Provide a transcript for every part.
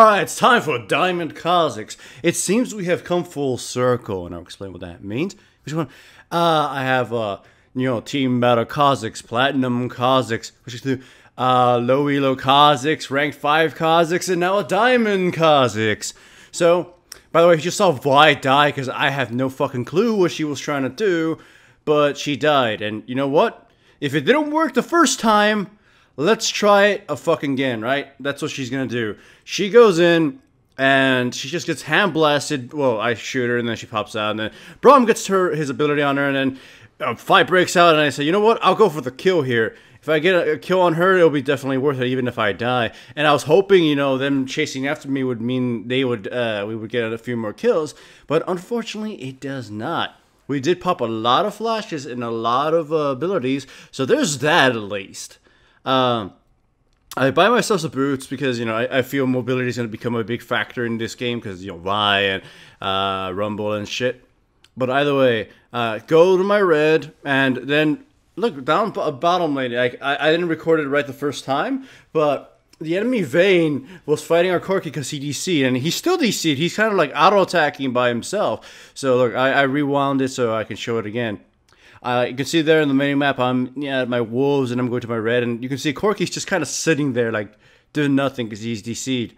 Alright, it's time for Diamond Kha Zix. It seems we have come full circle, and I'll explain what that means. Which one? I have, Team Battle Kha Zix, Platinum Kha Zix, which is the, Low Elo Kha Zix, Rank 5 Kha Zix, and now a Diamond Kha Zix. So, by the way, you just saw Vi die, because I have no fucking clue what she was trying to do, but she died, and you know what? If it didn't work the first time, let's try it a fucking again, right? That's what she's gonna do. She goes in, and she just gets hand blasted. Well, I shoot her, and then she pops out, and then Braum gets his ability on her, and then a fight breaks out, and I say, you know what? I'll go for the kill here. If I get a kill on her, it'll be definitely worth it, even if I die. And I was hoping, them chasing after me would mean we would get a few more kills, but unfortunately, it does not. We did pop a lot of flashes and a lot of abilities, so there's that at least. I buy myself some boots because, I feel mobility is going to become a big factor in this game because, Vi and Rumble and shit. But either way, go to my red and then look down bottom lane. I didn't record it right the first time, but the enemy Vayne was fighting our Corki because he DC'd, and he's still DC'd. He's kind of like auto-attacking by himself. So look, I rewound it so I can show it again. You can see there in the mini map, I'm at my wolves and I'm going to my red, and you can see Corki's just kind of sitting there like doing nothing because he's DC'd.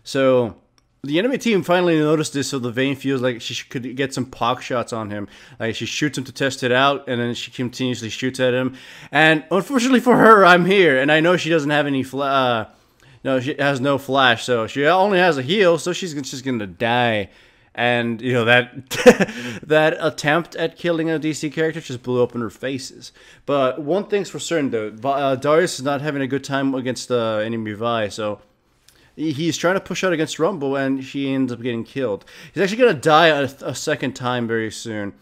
So the enemy team finally noticed this, so the Vayne feels like she could get some pock shots on him. Like she shoots him to test it out, and then she continuously shoots at him. And unfortunately for her, I'm here, and I know she doesn't have any she has no flash, so she only has a heal, so she's just gonna die. And, that that attempt at killing a DC character just blew up in her faces. But one thing's for certain, though. Darius is not having a good time against enemy Vi, so he's trying to push out against Rumble, and she ends up getting killed. He's actually going to die a second time very soon.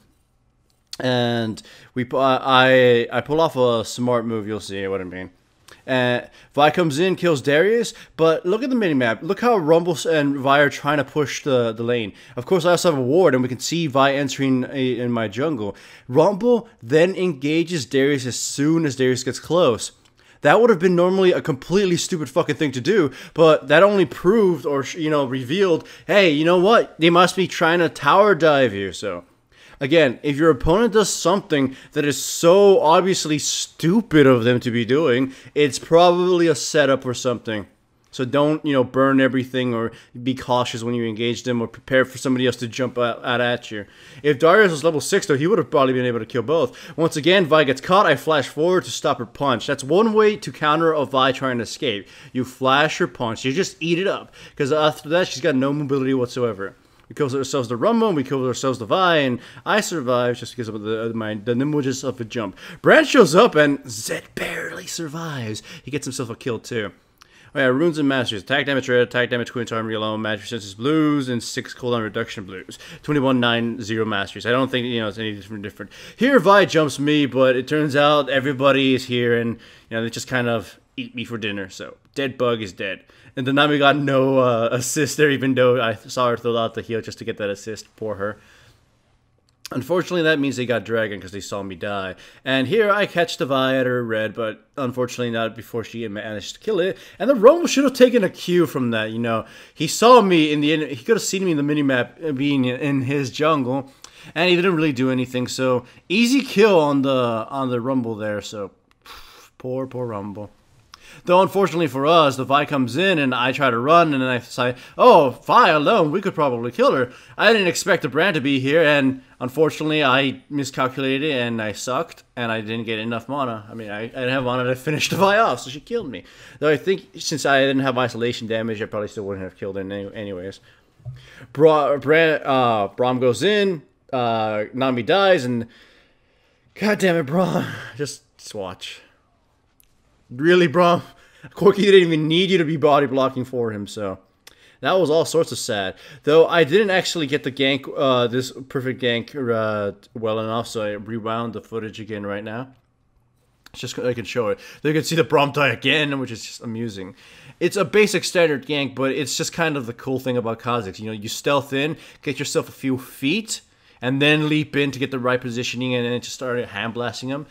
And I pull off a smart move, you'll see what I mean. Vi comes in, kills Darius, but look at the minimap. Look how Rumble and Vi are trying to push the lane. Of course, I also have a ward, and we can see Vi entering in my jungle. Rumble then engages Darius as soon as Darius gets close. That would have been normally a completely stupid fucking thing to do, but that only proved or, revealed, hey, you know what? They must be trying to tower dive you, so... Again, if your opponent does something that is so obviously stupid of them to be doing, it's probably a setup or something. So don't, burn everything or be cautious when you engage them or prepare for somebody else to jump out at you. If Darius was level 6, though, he would have probably been able to kill both. Once again, Vi gets caught, I flash forward to stop her punch. That's one way to counter a Vi trying to escape. You flash her punch, you just eat it up, because after that, she's got no mobility whatsoever. We kill ourselves the Rumble, and we kill ourselves the Vi, and I survive just because of the nimbleness of a jump. Brand shows up, and Zed barely survives. He gets himself a kill, too. Oh yeah, runes and masters. Attack damage red, attack damage Queen's Armory alone, magic senses blues, and 6 cooldown reduction blues. 21-9-0 masters. I don't think, it's any different. Here, Vi jumps me, but it turns out everybody is here, and, they just kind of eat me for dinner, so dead bug is dead. And Nami got no assist there, even though I saw her throw out the heal just to get that assist. Poor her. Unfortunately, that means they got Dragon because they saw me die. And here I catch the Vi at her red, but unfortunately not before she managed to kill it. And the Rumble should have taken a cue from that, He saw me in the end. He could have seen me in the minimap being in his jungle, and he didn't really do anything. So easy kill on the Rumble there. So poor Rumble. Though, unfortunately for us, the Vi comes in, and I try to run, and then I say, oh, Vi alone, we could probably kill her. I didn't expect the Brand to be here, and unfortunately, I miscalculated, and I sucked, and I didn't get enough mana. I mean, I didn't have mana to finish the Vi off, so she killed me. Though I think, since I didn't have isolation damage, I probably still wouldn't have killed her anyways. Braum goes in, Nami dies, and... God damn it, Braum. Just watch. Really, bro? Corki didn't even need you to be body blocking for him, so that was all sorts of sad. Though I didn't actually get the gank, this perfect gank, well enough, so I rewound the footage again right now. It's just I can show it. There you can see the Braum die again, which is just amusing. It's a basic standard gank, but it's just kind of the cool thing about Kha Zix. You stealth in, get yourself a few feet, and then leap in to get the right positioning, and then just start hand blasting him.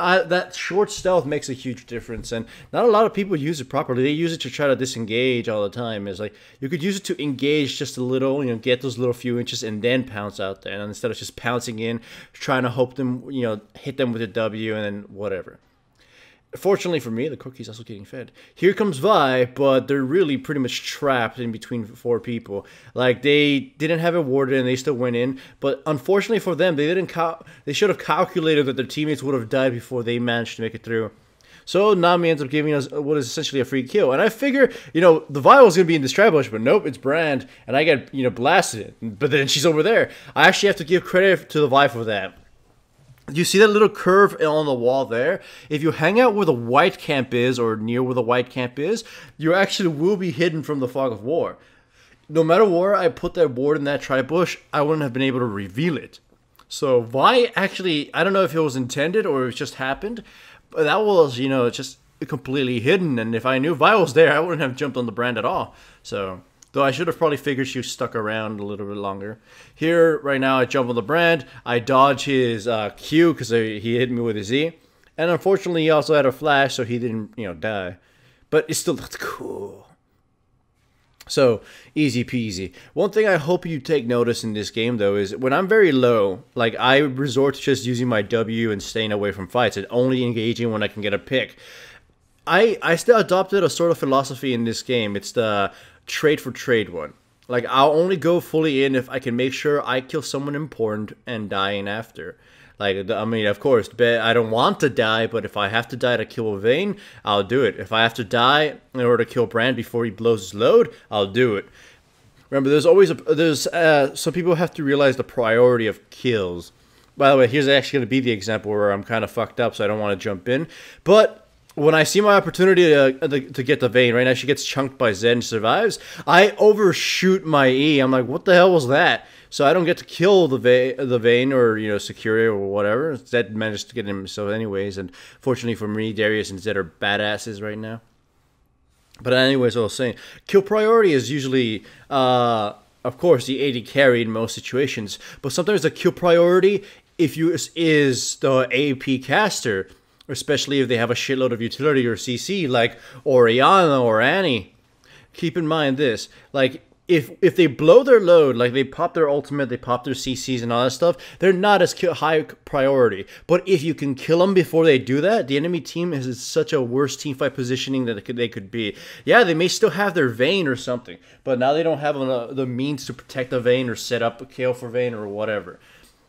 that short stealth makes a huge difference, and not a lot of people use it properly. They use it to try to disengage all the time. It's like you could use it to engage just a little, get those little few inches, and then pounce out there. And instead of just pouncing in, trying to hope them, hit them with a W and then whatever. Fortunately for me, the cookie's also getting fed. Here comes Vi, but they're really pretty much trapped in between 4 people. Like, they didn't have it warded and they still went in. But unfortunately for them, they should have calculated that their teammates would have died before they managed to make it through. So Nami ends up giving us what is essentially a free kill. And I figure, the Vi was going to be in this trap bush, but nope, it's Brand. And I get, blasted. But then she's over there. I actually have to give credit to the Vi for that. You see that little curve on the wall there? If you hang out where the white camp is, or near where the white camp is, you actually will be hidden from the fog of war. No matter where I put that ward in that tri-bush, I wouldn't have been able to reveal it. So Vi actually, I don't know if it was intended or it just happened, but that was, just completely hidden. And if I knew Vi was there, I wouldn't have jumped on the Brand at all. So... though I should have probably figured she was stuck around a little bit longer. Here, right now, I jump on the Brand. I dodge his Q because he hit me with his E. And unfortunately, he also had a flash, so he didn't, die. But it still looked cool. So, easy peasy. One thing I hope you take notice in this game, though, is when I'm very low, like, I resort to just using my W and staying away from fights and only engaging when I can get a pick. I still adopted a sort of philosophy in this game. It's the trade for trade one. Like, I'll only go fully in if I can make sure I kill someone important and die in after. Like, I mean, of course, I don't want to die, but if I have to die to kill a Vayne, I'll do it. If I have to die in order to kill Brand before he blows his load, I'll do it. Remember, there's always some people have to realize the priority of kills. By the way, here's actually going to be the example where I'm kind of fucked up, so I don't want to jump in. But when I see my opportunity to get the Vayne, right now she gets chunked by Zed and survives, I overshoot my E. I'm like, what the hell was that? So I don't get to kill the Vayne or, secure it or whatever. Zed managed to get himself anyways, and fortunately for me, Darius and Zed are badasses right now. But anyways, I was saying, kill priority is usually, of course, the AD carry in most situations, but sometimes the kill priority is the AP caster, especially if they have a shitload of utility or CC, like Orianna or Annie. Keep in mind this, like, if they blow their load, like they pop their ultimate, they pop their CCs and all that stuff, they're not as high priority. But if you can kill them before they do that, the enemy team is such a worse teamfight positioning that they could be. Yeah, they may still have their Vayne or something, but now they don't have the means to protect the Vayne or set up a kill for Vayne or whatever.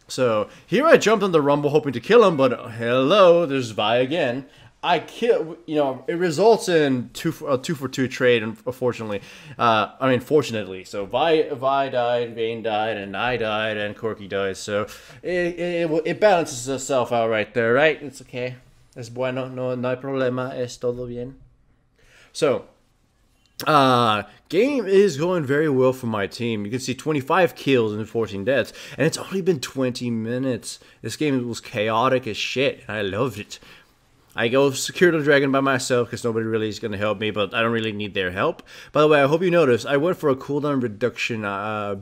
So here I jumped on the Rumble hoping to kill him, but hello, there's Vi again. I kill, it results in a 2-for-2 trade, unfortunately. Fortunately. So Vi died, Vayne died, and I died, and Corky died. So it balances itself out right there, right? It's okay. Es bueno, no hay problema, es todo bien. So, game is going very well for my team. You can see 25 kills and 14 deaths, and it's only been 20 minutes. This game was chaotic as shit, and I loved it. I go secure the dragon by myself because nobody really is going to help me, but I don't really need their help. By the way, I hope you noticed, I went for a cooldown reduction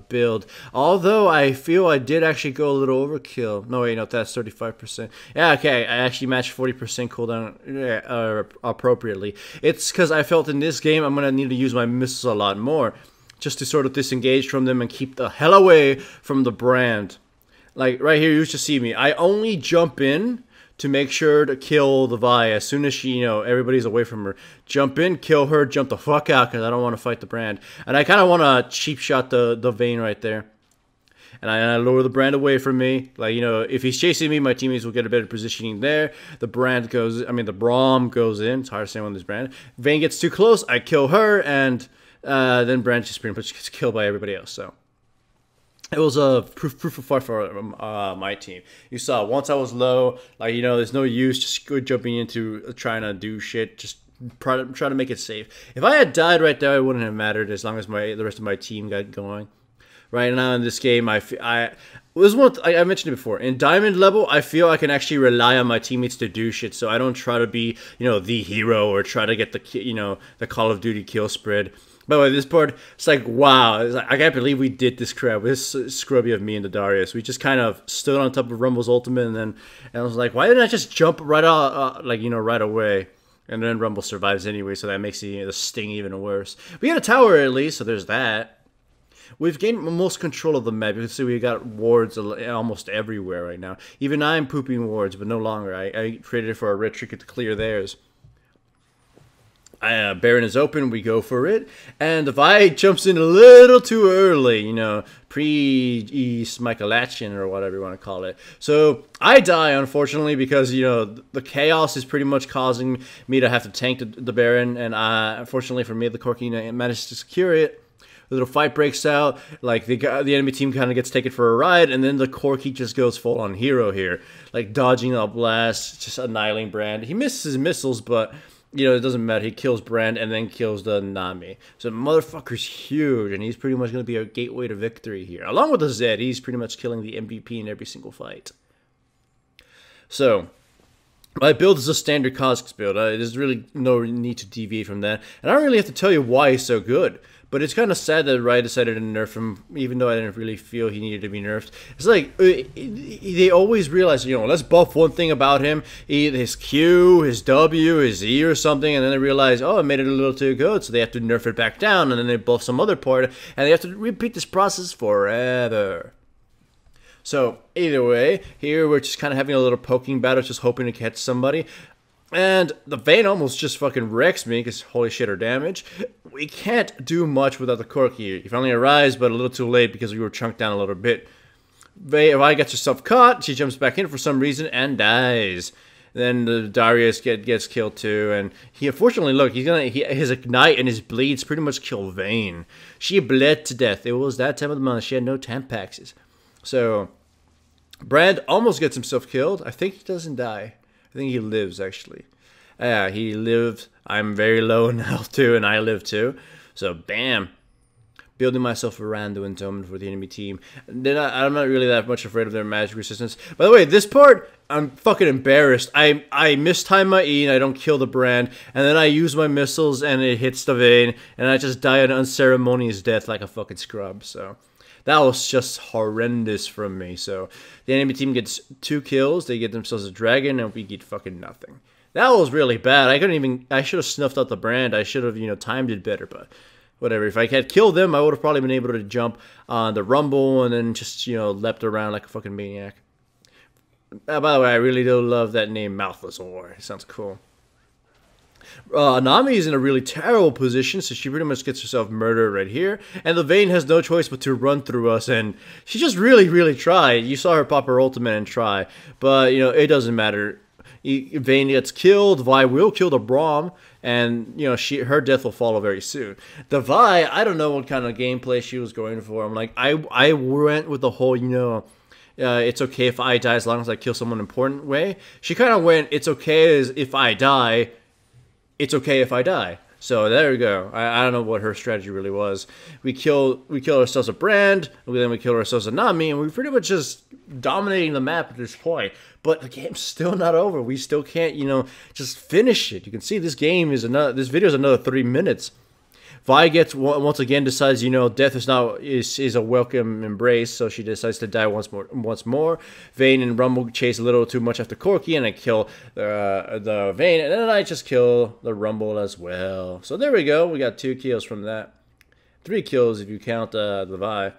build, although I feel I did actually go a little overkill. No, wait, no, that's 35%. Yeah, okay, I actually matched 40% cooldown appropriately. It's because I felt in this game I'm going to need to use my missiles a lot more, just to sort of disengage from them and keep the hell away from the Brand. Like, right here, you should see me. I only jump in to make sure to kill the Vi as soon as she, everybody's away from her. Jump in, kill her, jump the fuck out, because I don't want to fight the Brand. And I kind of want to cheap shot the Vayne right there. And I lower the Brand away from me. Like, if he's chasing me, my teammates will get a better positioning there. The Braum goes in. It's hard to say on this Brand. Vayne gets too close, I kill her, and then Brand just pretty much gets killed by everybody else, so. It was a proof of fight for my team. You saw, once I was low, like, there's no use just jumping into trying to do shit. Just try to make it safe. If I had died right there, it wouldn't have mattered as long as the rest of my team got going. Right now in this game, I was one I mentioned it before. In Diamond level, I feel I can actually rely on my teammates to do shit, so I don't try to be, the hero or try to get the Call of Duty kill spread. By the way, this part, it's like, wow, I can't believe we did this crap. This scrubby of me and the Darius. We just kind of stood on top of Rumble's ultimate, and I was like, why didn't I just jump right out, right away? And then Rumble survives anyway, so that makes the sting even worse. We got a tower at least, so there's that. We've gained most control of the map. You can see we got wards almost everywhere right now. Even I'm pooping wards, but no longer. I created it for a red trinket to clear theirs. Baron is open, we go for it. And the Vi jumps in a little too early, pre-East Michaelachian or whatever you want to call it. So I die, unfortunately, because, the chaos is pretty much causing me to have to tank the Baron. And unfortunately for me, the Corki managed to secure it. A little fight breaks out, like the enemy team kind of gets taken for a ride, and then the Corki just goes full on hero here, like dodging a blast, just annihilating Brand. He misses his missiles, but it doesn't matter. He kills Brand and then kills the Nami. So motherfucker's huge, and he's pretty much going to be a gateway to victory here. Along with the Zed, he's pretty much killing the MVP in every single fight. So my build is a standard Kha Zix build. There's really no need to deviate from that, and I don't really have to tell you why he's so good. But it's kind of sad that Riot decided to nerf him, even though I didn't really feel he needed to be nerfed. It's like, they always realize, let's buff one thing about him, his Q, his W, his E or something, and then they realize, oh, I made it a little too good, so they have to nerf it back down, and then they buff some other part, and they have to repeat this process forever. So, either way, here we're just kind of having a little poking battle, just hoping to catch somebody. And the Vayne almost just fucking wrecks me, because holy shit, her damage. We can't do much without the Corki. He finally arrives, but a little too late because we were chunked down a little bit. Vi gets herself caught, she jumps back in for some reason and dies. Then the Darius gets killed too, and he unfortunately, look, his ignite and his bleeds pretty much kill Vayne. She bled to death. It was that time of the month. She had no Tampaxes. So Brand almost gets himself killed. I think he doesn't die. I think he lives, actually. Yeah, he lived. I'm very low in health, too, and I live, too. So, bam. Building myself a random entombment for the enemy team. Then I'm not really that much afraid of their magic resistance. By the way, this part, I'm fucking embarrassed. I mistime my E, and I don't kill the Brand. And then I use my missiles, and it hits the Vayne. And I just die an unceremonious death like a fucking scrub, so... That was just horrendous from me. So the enemy team gets 2 kills. They get themselves a dragon, and we get fucking nothing. That was really bad. I should have snuffed out the Brand. I should have, timed it better, but whatever. If I had killed them, I would have probably been able to jump on the Rumble and then just, leapt around like a fucking maniac. By the way, I really do love that name, Mouthless War. It sounds cool. Nami is in a really terrible position, so she pretty much gets herself murdered right here. And the Vayne has no choice but to run through us, and she just really tried. You saw her pop her ultimate and try, but, it doesn't matter. Vayne gets killed, Vi will kill the Braum, and, her death will follow very soon. The Vi, I don't know what kind of gameplay she was going for. I'm like, I went with the whole, it's okay if I die as long as I kill someone important way. She kind of went, it's okay as if I die, it's okay if I die. So there we go. I don't know what her strategy really was. We kill ourselves a Brand, and then we kill ourselves a Nami, and we're pretty much just dominating the map at this point. But the game's still not over. We still can't, just finish it. You can see this video is another 3 minutes. Vi gets once again decides, death is a welcome embrace, so she decides to die once more. Vayne and Rumble chase a little too much after Corki, and I kill the Vayne, and then I just kill the Rumble as well. So there we go. We got 2 kills from that. 3 kills if you count the Vi.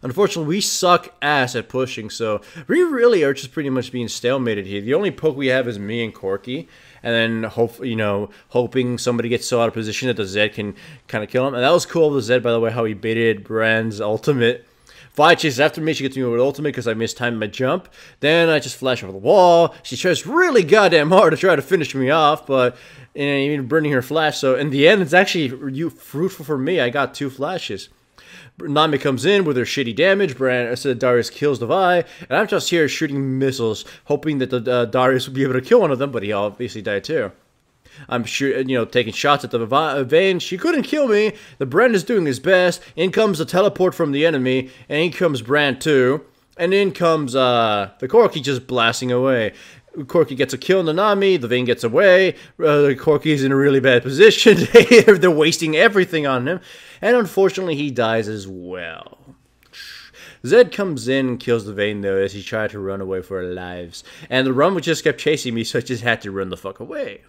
Unfortunately, we suck ass at pushing, so we really are just pretty much being stalemated here. The only poke we have is me and Corki, and then hoping somebody gets so out of position that the Zed can kind of kill him. And that was cool of the Zed, by the way, how he baited Brand's ultimate. Vi chases after me. She gets me with ultimate because I mistimed my jump. Then I just flash over the wall. She tries really goddamn hard to try to finish me off, but even burning her flash. So in the end, it's actually fruitful for me. I got 2 flashes. Nami comes in with her shitty damage. Darius kills the Vi, and I'm just here shooting missiles, hoping that the Darius will be able to kill one of them, but he obviously died too. I'm sure, taking shots at the Vayne. She couldn't kill me. The Brand is doing his best. In comes the teleport from the enemy, and in comes Brand too. And in comes the Corki just blasting away. Corki gets a kill on the Nami. The Vayne gets away. Corki's in a really bad position. They're wasting everything on him, and unfortunately, he dies as well. Zed comes in and kills the Vayne though as he tried to run away for her lives. And the Rumble just kept chasing me, so I just had to run the fuck away.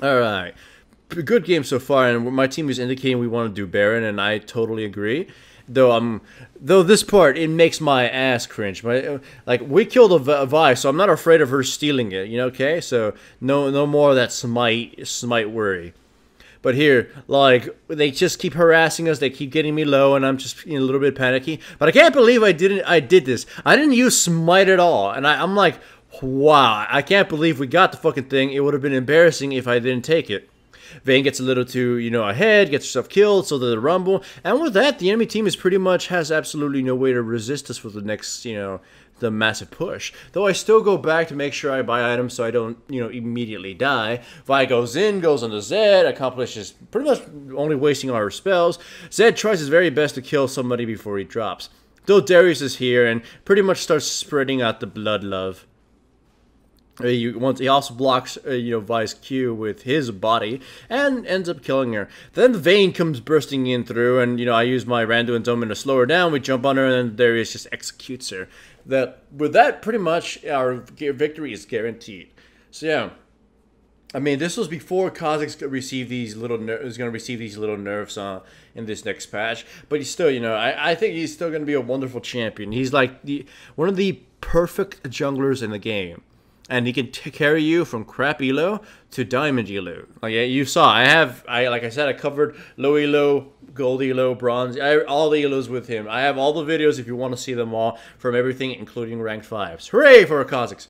Alright. Good game so far, and my team is indicating we want to do Baron, and I totally agree. Though this part, it makes my ass cringe. Like, we killed a Vi, so I'm not afraid of her stealing it, okay? So, no more of that smite worry. But here, like, they just keep harassing us. They keep getting me low, and I'm just a little bit panicky. But I can't believe I did this. I didn't use smite at all, and I'm like, wow, I can't believe we got the fucking thing. It would have been embarrassing if I didn't take it. Vayne gets a little too, ahead, gets herself killed, so the Rumble. And with that, the enemy team has absolutely no way to resist us for the next, the massive push. Though I still go back to make sure I buy items so I don't, immediately die. Vi goes in, goes on to Zed, accomplishes pretty much only wasting all her spells. Zed tries his very best to kill somebody before he drops. Though Darius is here and pretty much starts spreading out the blood love. He also blocks, Vi's Q with his body and ends up killing her. Then the Vayne comes bursting in through, and I use my Rando and Zoman to slow her down. We jump on her, and then Darius just executes her. With that, pretty much our victory is guaranteed. So yeah, I mean, this was before Kha Zix is going to receive these little nerfs in this next patch. But he's still, I think he's still going to be a wonderful champion. He's like one of the perfect junglers in the game. And he can carry you from crap elo to diamond elo. Like you saw, like I said, I covered low elo, gold elo, bronze, all the elos with him. I have all the videos if you want to see them all from everything, including ranked 5s. Hooray for Kha Zix!